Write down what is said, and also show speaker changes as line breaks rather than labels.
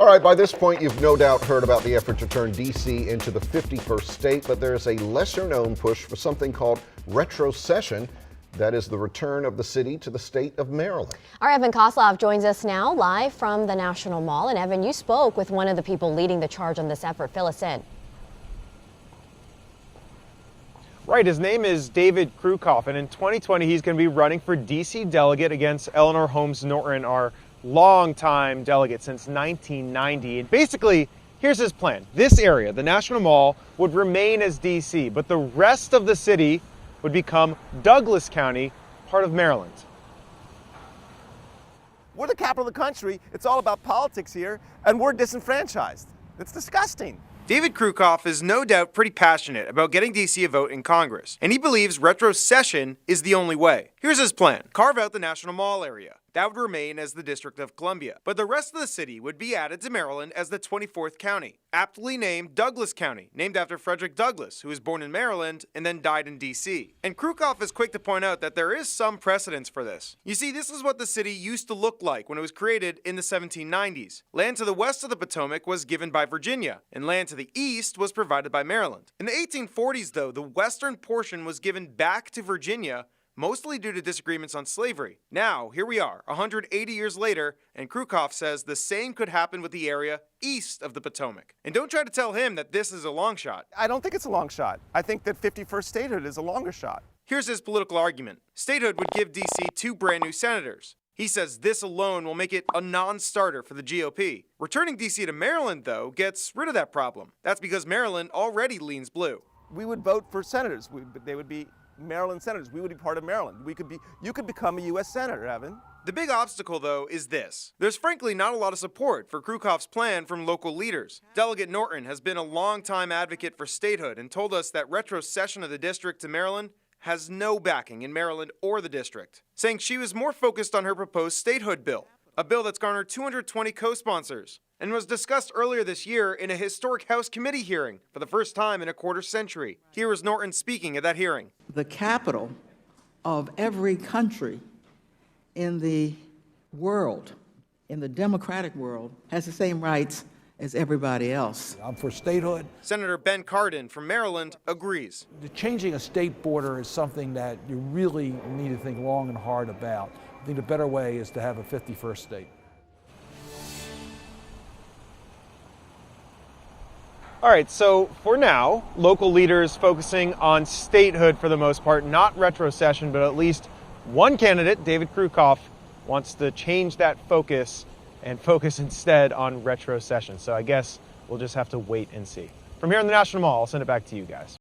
All right, by this point, you've no doubt heard about the effort to turn D.C. into the 51st state, but there's a lesser-known push for something called retrocession. That is the return of the city to the state of Maryland.
Our Evan Koslov joins us now live from the National Mall. And Evan, you spoke with one of the people leading the charge on this effort. Fill us in.
Right, his name is David Krucoff, and in 2020 he's going to be running for D.C. delegate against Eleanor Holmes Norton, our longtime delegate since 1990. And basically, here's his plan. This area, the National Mall, would remain as D.C., but the rest of the city would become Douglas County, part of Maryland.
We're the capital of the country. It's all about politics here, and we're disenfranchised. It's disgusting.
David Krucoff is no doubt pretty passionate about getting D.C. a vote in Congress, and he believes retrocession is the only way. Here's his plan. Carve out the National Mall area. That would remain as the District of Columbia, but the rest of the city would be added to Maryland as the 24th county, aptly named Douglas County, named after Frederick Douglass, who was born in Maryland and then died in D.C. And Krucoff is quick to point out that there is some precedence for this. You see, this is what the city used to look like when it was created in the 1790s. Land to the west of the Potomac was given by Virginia, and land to the east was provided by Maryland. In the 1840s, though, the western portion was given back to Virginia, mostly due to disagreements on slavery. Now, here we are, 180 years later, and Krucoff says the same could happen with the area east of the Potomac. And don't try to tell him that this is a long shot.
I don't think it's a long shot. I think that 51st statehood is a longer shot.
Here's his political argument. Statehood would give D.C. 2 brand new senators. He says this alone will make it a non-starter for the GOP. Returning D.C. to Maryland, though, gets rid of that problem. That's because Maryland already leans blue.
We would vote for senators. They would be Maryland senators. We would be part of Maryland. You could become a U.S. senator, Evan.
The big obstacle, though, is this. There's frankly not a lot of support for Krucoff's plan from local leaders. Delegate Norton has been a longtime advocate for statehood and told us that retrocession of the district to Maryland has no backing in Maryland or the district, saying she was more focused on her proposed statehood bill, a bill that's garnered 220 co-sponsors and was discussed earlier this year in a historic House committee hearing for the first time in a quarter century. Here was Norton speaking at that hearing.
The capital of every country in the world, in the democratic world, has the same rights as everybody else.
I'm for statehood.
Senator Ben Cardin from Maryland agrees.
Changing a state border is something that you really need to think long and hard about. I think the better way is to have a 51st state.
All right, so for now, local leaders focusing on statehood for the most part, not retrocession, but at least one candidate, David Krucoff, wants to change that focus and focus instead on retrocession. So I guess we'll just have to wait and see. From here in the National Mall, I'll send it back to you guys.